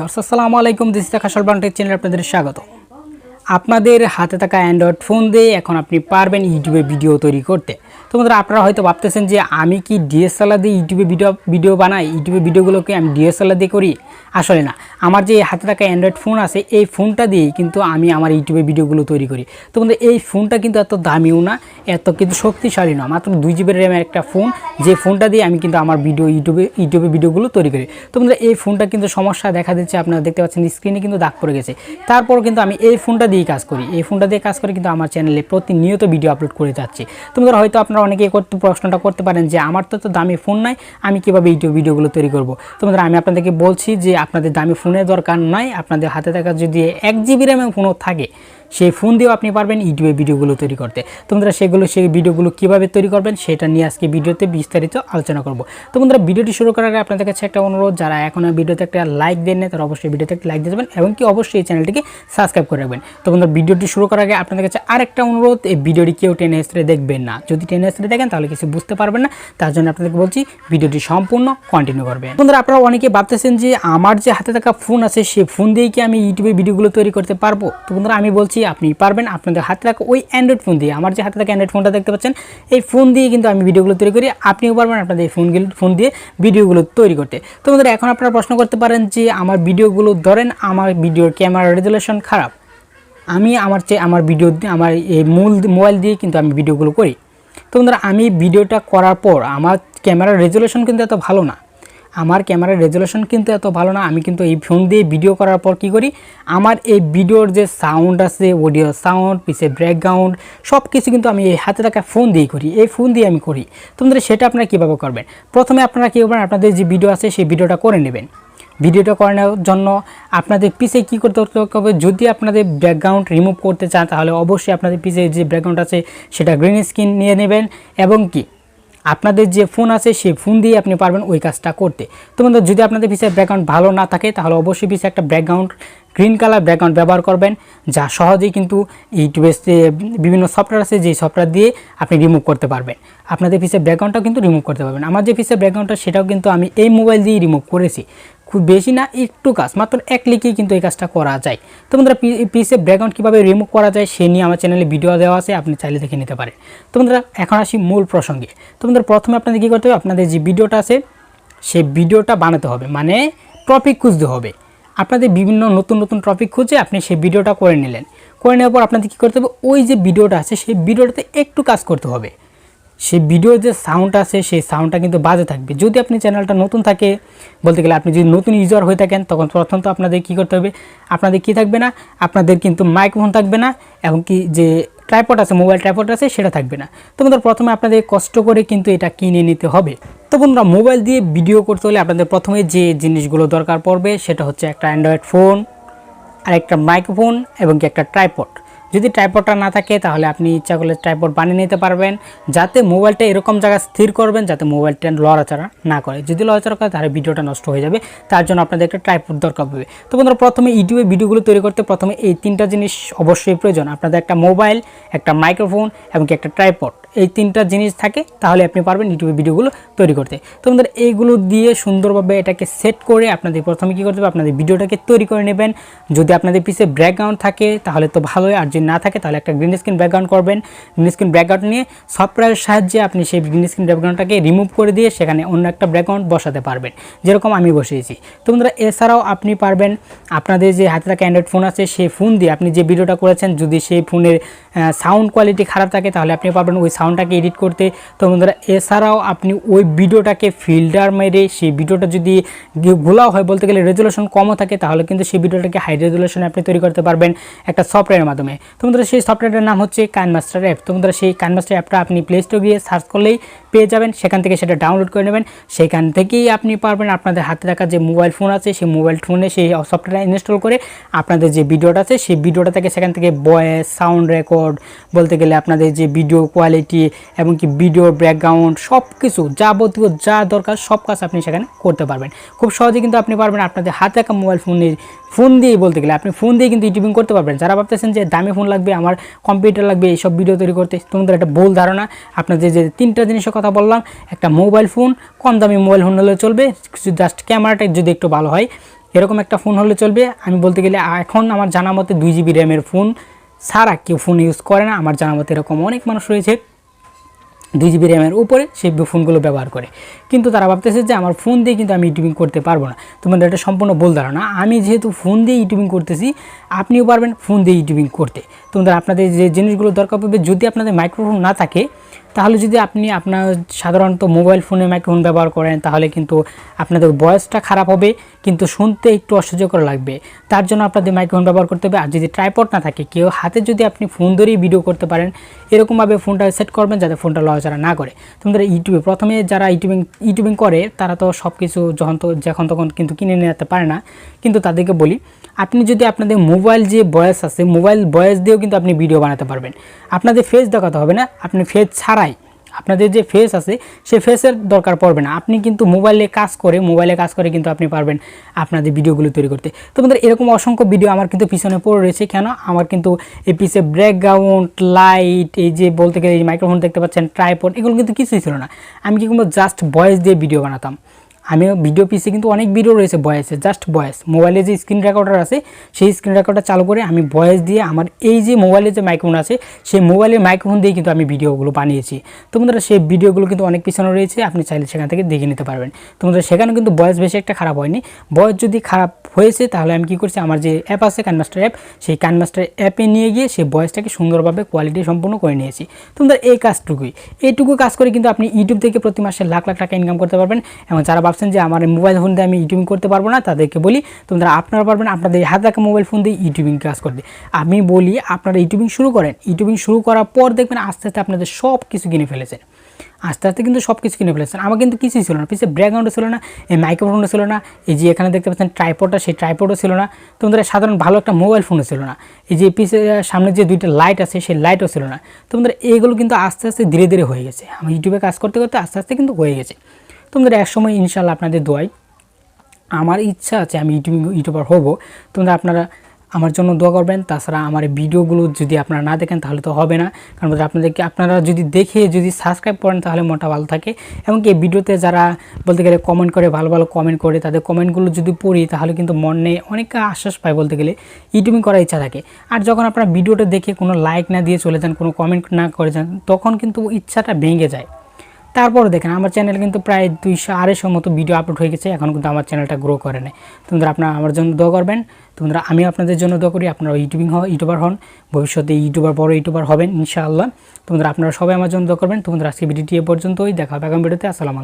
Viewers আসসালামু আলাইকুম, this is আকাশ চ্যানেলে আপনাদের স্বাগত। আপনাদের হাতে থাকা অ্যান্ড্রয়েড ফোন দিয়ে এখন আপনি পারবেন ইউটিউবে ভিডিও তৈরি করতে। তো বন্ধুরা, আপনারা হয়তো ভাবতেছেন যে আমি কি ডিএসএলআর দিয়ে ইউটিউবে ভিডিও বানাই, ইউটিউবে ভিডিওগুলোকে আমি ডিএসএলআর দিয়ে করি। আসলে না, আমার যে হাতে থাকা অ্যান্ড্রয়েড ফোন আছে এই ফোনটা দিয়েই কিন্তু আমি আমার ইউটিউবে ভিডিওগুলো তৈরি করি। তো বন্ধুরা, এই ফোনটা কিন্তু এত দামিও না, এত কিন্তু শক্তিশালী না, মাত্র 2 GB র্যামের একটা ফোন, যে ফোনটা দিয়ে আমি কিন্তু আমার ইউটিউবে ভিডিওগুলো তৈরি করি। তো বন্ধুরা, এই ফোনটা কিন্তু সমস্যা দেখা দিচ্ছে, আপনারা দেখতে পাচ্ছেন স্ক্রিনে কিন্তু দাগ পড়ে গেছে। তারপর কিন্তু আমি এই ফোনটা দিয়ে কাজ করি, এই ফোনটা দিয়ে কাজ করে কিন্তু আমার চ্যানেলে প্রতিনিয়ত ভিডিও আপলোড করে যাচ্ছি। তো বন্ধুরা, হয়তো আপনারা অনেকেই প্রশ্নটা করতে পারেন যে আমার তো দামি ফোন নাই, আমি কীভাবে ইউটিউব ভিডিওগুলো তৈরি করব। তো বন্ধুরা, আমি আপনাদেরকে বলছি যে আপনাদের দামি ফোনের দরকার নাই, আপনাদের হাতে থাকা যদি 1 GB র্যামের ফোনও থাকে সেই ফোন দিয়েও আপনি পারবেন ইউটিউবে ভিডিওগুলো তৈরি করতে। তো বন্ধুরা, সেই ভিডিওগুলো কীভাবে তৈরি করবেন সেটা নিয়ে আজকে ভিডিওতে বিস্তারিত আলোচনা করব। তো বন্ধুরা, ভিডিওটি শুরু করার আগে আপনাদের কাছে একটা অনুরোধ, যারা এখনও ভিডিওতে একটা লাইক দেন না তারা অবশ্যই ভিডিওতে একটা লাইক দিয়ে দেবেন এবং কি অবশ্যই এই চ্যানেলটিকে সাবস্ক্রাইব করে রাখবেন। তো বন্ধুরা, ভিডিওটি শুরু করার আগে আপনাদের কাছে আরেকটা অনুরোধ, এই ভিডিওটি কেউ টেনে হেসড়ে দেখবেন না। যদি টেনে হেসড়ে দেখেন তাহলে কিছু বুঝতে পারবেন না, তার জন্য আপনাদেরকে বলছি ভিডিওটি সম্পূর্ণ কন্টিনিউ করবেন। বন্ধুরা, আপনারা অনেকে ভাবতেছেন যে আমার যে হাতে থাকা ফোন আছে সেই ফোন দিয়েই কি আমি ইউটিউবে ভিডিওগুলো তৈরি করতে পারবো। তো বন্ধুরা, আমি বলছি আপনি পারবেন। আপনাদের হাতে থাকা ওই অ্যান্ড্রয়েড ফোন দিয়ে, আমার যে হাতে থাকা অ্যান্ড্রয়েড ফোনটা দেখতে পাচ্ছেন এই ফোন দিয়ে কিন্তু আমি ভিডিওগুলো তৈরি করি, আপনিও পারবেন আপনাদের এই ফোন দিয়ে ভিডিওগুলো তৈরি করতে। তো বন্ধুরা, এখন আপনারা প্রশ্ন করতে পারেন যে আমার ভিডিওগুলো ধরেন আমার ভিডিওর ক্যামেরা রেজুলেশন খারাপ, আমি আমার ভিডিও আমার এই মোবাইল দিয়ে কিন্তু আমি ভিডিওগুলো করি। তো বন্ধুরা, আমি ভিডিওটা করার পর আমার ক্যামেরার রেজুলেশন কিন্তু এত ভালো না, আমি কিন্তু এই ফোন দিয়ে ভিডিও করার পর কি করি, আমার এই ভিডিওর যে সাউন্ড আছে, অডিও সাউন্ড, পিছে ব্যাকগ্রাউন্ড সব কিছু কিন্তু আমি এই হাতে থাকা ফোন দিয়েই করি, এই ফোন দিয়ে আমি করি। তোমাদের সেটা আপনারা কীভাবে করবেন? প্রথমে আপনারা কী করবেন, আপনাদের যে ভিডিও আছে সেই ভিডিওটা করে নেবেন। ভিডিওটা করে নেওয়ার জন্য আপনাদের পিছে কী করতে হবে, যদি আপনাদের ব্যাকগ্রাউন্ড রিমুভ করতে চান তাহলে অবশ্যই আপনাদের পিছে যে ব্যাকগ্রাউন্ড আছে সেটা গ্রিন স্ক্রিন নিয়ে নেবেন এবং কি আপনাদের যে ফোন আছে সেই ফোন দিয়ে আপনি পারবেন ওই কাজটা করতে। তো বন্ধুরা, যদি আপনাদের পিছে ব্যাকগ্রাউন্ড ভালো না থাকে তাহলে অবশ্যই পিছে একটা ব্যাকগ্রাউন্ড গ্রিন কালার ব্যাকগ্রাউন্ড ব্যবহার করবেন, যা সহজেই কিন্তু ইউটিউবে বিভিন্ন সফটওয়্যার আছে যেই সফটওয়্যার দিয়ে আপনি রিমুভ করতে পারবেন, আপনাদের পিছে ব্যাকগ্রাউন্ডটাও কিন্তু রিমুভ করতে পারবেন। আমার যে পিছে ব্যাকগ্রাউন্ডটা সেটাও কিন্তু আমি এই মোবাইল দিয়েই রিমুভ করেছি, খুব বেশি না, একটু কাজ, মাত্র 1 ক্লিকেই কিন্তু এই কাজটা করা যায়। তো বন্ধুরা, পিসে ব্যাকগ্রাউন্ড কীভাবে রিমুভ করা যায় সে নিয়ে আমার চ্যানেলে ভিডিও দেওয়া আছে, আপনি চাইলে দেখে নিতে পারেন। তো বন্ধুরা, এখন আসি মূল প্রসঙ্গে। তো বন্ধুরা, প্রথমে আপনাদের কী করতে হবে, আপনাদের যে ভিডিওটা আছে সেই ভিডিওটা বানাতে হবে, মানে টপিক খুঁজতে হবে। আপনাদের বিভিন্ন নতুন টপিক খুঁজে আপনি সেই ভিডিওটা করে নিলেন, করে নেওয়ার পর আপনাদের কী করতে হবে, ওই যে ভিডিওটা আছে সেই ভিডিওটাতে একটু কাজ করতে হবে। সেই ভিডিওর যে সাউন্ড আছে সেই সাউন্ডটা কিন্তু বাজে থাকবে। যদি আপনি চ্যানেলটা নতুন থাকে, বলতে গেলে আপনি যদি নতুন ইউজার হয়ে থাকেন, তখন প্রথম তো আপনাদের কী করতে হবে, আপনাদের কি থাকবে না, আপনাদের কিন্তু মাইক্রোফোন থাকবে না এবং কি যে ট্রাইপড আছে, মোবাইল ট্রাইপড আছে সেটা থাকবে না। তো বন্ধুরা, প্রথমে আপনাদের কষ্ট করে কিন্তু এটা কিনে নিতে হবে। তো বন্ধুরা, মোবাইল দিয়ে ভিডিও করতে হলে আপনাদের প্রথমে যে জিনিসগুলো দরকার পড়বে সেটা হচ্ছে একটা অ্যান্ড্রয়েড ফোন, আর একটা মাইক্রোফোন এবং কি একটা ট্রাইপড। যদি ট্রাইপডটা না থাকে তাহলে আপনি ইচ্ছা করলে ট্রাইপড বানিয়ে নিতে পারবেন, যাতে মোবাইলটা এরকম জায়গায় স্থির করবেন যাতে মোবাইলটা লড়াচড়া না করে। যদি লড়াচড়া করে তাহলে ভিডিওটা নষ্ট হয়ে যাবে, তার জন্য আপনাদের একটা ট্রাইপড দরকার হবে। তো বন্ধুরা, প্রথমে ইউটিউবে ভিডিওগুলো তৈরি করতে প্রথমে এই 3টা জিনিস অবশ্যই প্রয়োজন। আপনাদের একটা মোবাইল, একটা মাইক্রোফোন এবং একটা ট্রাইপড, এই 3টা জিনিস থাকে তাহলে আপনি পারবেন ইউটিউবে ভিডিওগুলো তৈরি করতে। তো বন্ধুরা, এইগুলো দিয়ে সুন্দরভাবে এটাকে সেট করে আপনাদের প্রথমে কী করতে হবে, আপনাদের ভিডিওটাকে তৈরি করে নেবেন। যদি আপনাদের পিছে ব্যাকগ্রাউন্ড থাকে তাহলে তো ভালোই, আর যদি না থাকে তাহলে একটা গ্রিন স্ক্রিন ব্যাকগ্রাউন্ড করবেন। গ্রিন স্ক্রিন ব্যাকগ্রাউন্ড নিয়ে সফটওয়্যারের সাহায্যে আপনি সেই গ্রিন স্ক্রিন ব্যাকগ্রাউন্ডটাকে রিমুভ করে দিয়ে সেখানে অন্য একটা ব্যাকগ্রাউন্ড বসাতে পারবেন, যেরকম আমি বসিয়েছি। তো বন্ধুরা, এছাড়াও আপনি পারবেন আপনাদের যে হাতে থাকা অ্যান্ড্রয়েড ফোন আছে সেই ফোন দিয়ে আপনি যে ভিডিওটা করেছেন, যদি সেই ফোনের সাউন্ড কোয়ালিটি খারাপ থাকে তাহলে আপনি পারবেন ওই সাউন্ডটাকে এডিট করতে। তো বন্ধুরা, এছাড়াও আপনি ওই ভিডিওটাকে ফিল্টার মেরে সেই ভিডিওটা যদি ঘোলাও হয়, বলতে গেলে রেজুলেশন কমও থাকে, তাহলে কিন্তু সেই ভিডিওটাকে হাই রেজুলেশনে আপনি তৈরি করতে পারবেন একটা সফটওয়্যারের মাধ্যমে। তো বন্ধুরা, সেই সফটওয়্যারটার নাম হচ্ছে কাইনমাস্টার অ্যাপ। তো বন্ধুরা, সেই কাইনমাস্টার অ্যাপটা আপনি প্লে স্টোরে গিয়ে সার্চ করলেই পেয়ে যাবেন, সেখান থেকে সেটা ডাউনলোড করে নেবেন। সেখান থেকেই আপনি পারবেন আপনাদের হাতে থাকা যে মোবাইল ফোন আছে সেই মোবাইল ফোনে সেই সফটওয়্যারটা ইনস্টল করে আপনাদের যে ভিডিওটা আছে সেই ভিডিওটা থেকে সেখান থেকে ভয়েস, সাউন্ড রেকর্ড, বলতে গেলে আপনাদের যে ভিডিও কোয়ালিটি এবং কি ভিডিওর ব্যাকগ্রাউন্ড সব কিছু যাবতীয় যা দরকার সব কাজ আপনি সেখানে করতে পারবেন খুব সহজে। কিন্তু আপনি পারবেন আপনাদের হাতে থাকা মোবাইল ফোন দিয়েই, বলতে গেলে আপনি ফোন দিয়ে কিন্তু ইউটিউবিং করতে পারবেন। যারা ভাবতেছেন যে দামি ফোন লাগবে, আমার কম্পিউটার লাগবে এইসব ভিডিও তৈরি করতে, তোমাদের একটা ভুল ধারণা। আপনাদের যে 3টা জিনিসের কথা বললাম, একটা মোবাইল ফোন, কম দামি মোবাইল ফোন হলে চলবে, জাস্ট ক্যামেরাটা যদি একটু ভালো হয় এরকম একটা ফোন হলে চলবে। আমি বলতে গেলে এখন আমার জানা মতে 2 GB র্যামের ফোন ছাড়া কেউ ফোন ইউজ করে না। আমার জানা মতে এরকম অনেক মানুষ রয়েছে 2 GB র্যামের উপরে সেই ফোনগুলো ব্যবহার করে, কিন্তু তারা ভাবতেছে যে আমার ফোন দিয়ে কিন্তু আমি ইউটিউবিং করতে পারবো না। তোমাদের এটা সম্পূর্ণ ভুল ধারণা। আমি যেহেতু ফোন দিয়ে ইউটিউবিং করতেছি, আপনিও পারবেন ফোন দিয়ে ইউটিউবিং করতে। তোমাদের আপনাদের যে জিনিসগুলো দরকার পড়বে, যদি আপনাদের মাইক্রোফোন না থাকে তাহলে যদি আপনি আপনার সাধারণত মোবাইল ফোনে মাইক্রোফোন ব্যবহার করেন তাহলে কিন্তু আপনাদের ভয়েসটা খারাপ হবে, কিন্তু শুনতে একটু অসহ্যকর লাগবে। তার জন্য আপনাদের মাইক্রোফোন ব্যবহার করতে হবে। আর যদি ট্রাইপড না থাকে, কেউ হাতে যদি আপনি ফোন ধরেই ভিডিও করতে পারেন, এরকমভাবে ফোনটা সেট করবেন যাতে ফোনটা লড়াচড়া না করে। তোমাদের ইউটিউবে প্রথমে যারা ইউটিউবিং করে তারা তো সব কিছু যখন তখন কিন্তু কিনে নিতে পারে না, কিন্তু তাদেরকে বলি আপনি যদি আপনাদের মোবাইল যে ভয়েস আছে, মোবাইল ভয়েস দিয়েও কিন্তু আপনি ভিডিও বানাতে পারবেন। আপনাদের ফেস দেখাতে হবে না, আপনি ফেস ছাড়াই আপনাদের যে ফেস আছে সেই ফেসের দরকার পড়বে না। আপনি কিন্তু মোবাইলে কাজ করে কিন্তু আপনি পারবেন আপনাদের ভিডিওগুলো তৈরি করতে। তোমাদের এরকম অসংখ্য ভিডিও আমার কিন্তু পিছনে পড়ে রয়েছে। কেন? আমার কিন্তু এই পিছে ব্যাকগ্রাউন্ড, লাইট, এই যে বলতে গেলে এই মাইক্রোফোন দেখতে পাচ্ছেন, ট্রাইপড, এগুলো কিন্তু কিছুই ছিল না। আমি কি করবো, জাস্ট ভয়েস দিয়ে ভিডিও বানাতাম। আমিও ভিডিও পিসে কিন্তু অনেক ভিডিও রয়েছে ভয়েসে, জাস্ট ভয়েস। মোবাইলে যে স্ক্রিন রেকর্ডার আছে সেই স্ক্রিন রেকর্ডার চালু করে আমি ভয়েস দিয়ে আমার এই যে মোবাইলে যে মাইক্রোফোন আছে সেই মোবাইলের মাইক্রোফোন দিয়ে কিন্তু আমি ভিডিওগুলো বানিয়েছি। তোমাদের সেই ভিডিওগুলো কিন্তু অনেক পিছনে রয়েছে, আপনি চাইলে সেখান থেকে দেখে নিতে পারবেন। তোমাদের সেখানে কিন্তু ভয়েস বেশি একটা খারাপ হয়নি। ভয়েস যদি খারাপ হয়েছে তাহলে আমি কী করছি, আমার যে অ্যাপ আছে কাইনমাস্টার অ্যাপ, সেই কাইনমাস্টার অ্যাপে নিয়ে গিয়ে সেই ভয়েসটাকে সুন্দরভাবে কোয়ালিটি সম্পূর্ণ করে নিয়েছি। তোমাদের এই কাজটুকুই, এইটুকু কাজ করে কিন্তু আপনি ইউটিউব থেকে প্রতি মাসে লাখ লাখ টাকা ইনকাম করতে পারবেন। এবং যারা ভাবছেন যে আমার মোবাইল ফোন দিয়ে আমি ইউটিউবিং করতে পারবো না, তাদেরকে বলি তোমরা আপনারা পারবেন আপনাদের হাতে থাকা মোবাইল ফোন দিয়ে ইউটিউবিং কাজ করতে। আমি বলি আপনারা ইউটিউবিং শুরু করেন, ইউটিউবিং শুরু করার পর দেখবেন আস্তে আস্তে আপনাদের সব কিছু কিনে ফেলেছেন, আস্তে আস্তে কিন্তু সব কিছু কিনে ফেলেছেন। আমার কিন্তু কিছুই ছিল না, পিছিয়ে ব্যাকগ্রাউন্ডও ছিল না, এই মাইক্রোফোনও ছিল না, এই যে এখানে দেখতে পাচ্ছেন ট্রাইপডটা, সেই ট্রাইপডও ছিল না। তোমাদের সাধারণ ভালো একটা মোবাইল ফোনও ছিল না, এই যে পিছিয়ে সামনে যে 2টা লাইট আছে সেই লাইটও ছিল না। তোমাদের এইগুলো কিন্তু আস্তে আস্তে ধীরে ধীরে হয়ে গেছে। আমি ইউটিউবে কাজ করতে করতে আস্তে আস্তে কিন্তু হয়ে গেছে। তোমাদের একসময় ইনশাল্লাহ আপনাদের দোয়াই, আমার ইচ্ছা আছে আমি ইউটিউবার হব। তোমরা আপনারা আমার জন্য দোয়া করবেন। তাছাড়া আমার ভিডিওগুলো যদি আপনারা না দেখেন তাহলে তো হবে না, কারণ আপনারা যদি দেখে যদি সাবস্ক্রাইব করেন তাহলে মনটা ভালো থাকে। এমনকি এই ভিডিওতে যারা বলতে গেলে কমেন্ট করে, ভালো ভালো কমেন্ট করে, তাদের কমেন্টগুলো যদি পড়ি তাহলে কিন্তু মনে অনেক আশ্বাস পায়, বলতে গেলে ইউটিউবিং করার ইচ্ছা থাকে। আর যখন আপনারা ভিডিওটা দেখে কোনো লাইক না দিয়ে চলে যান, কোনো কমেন্ট না করে যান, তখন কিন্তু ইচ্ছাটা ভেঙে যায়। তারপরে দেখেন আমার চ্যানেল কিন্তু প্রায় 200-250 মতো ভিডিও আপলোড হয়ে গেছে, এখন কিন্তু আমার চ্যানেলটা গ্রো করে নেয়। তোমরা আপনারা আমার জন্য দোয়া করবেন। আমি আপনাদের জন্য দোয়া করি আপনারা ইউটিউবার হন, ভবিষ্যতে বড় ইউটিউবার হবেন ইনশাআল্লাহ। আপনারা সবাই আমার জন্য দোয়া করবেন। আজকে ভিডিওটি এ পর্যন্তই, দেখা হবে আগামী ভিডিওতে। আসসালামু আলাইকুম।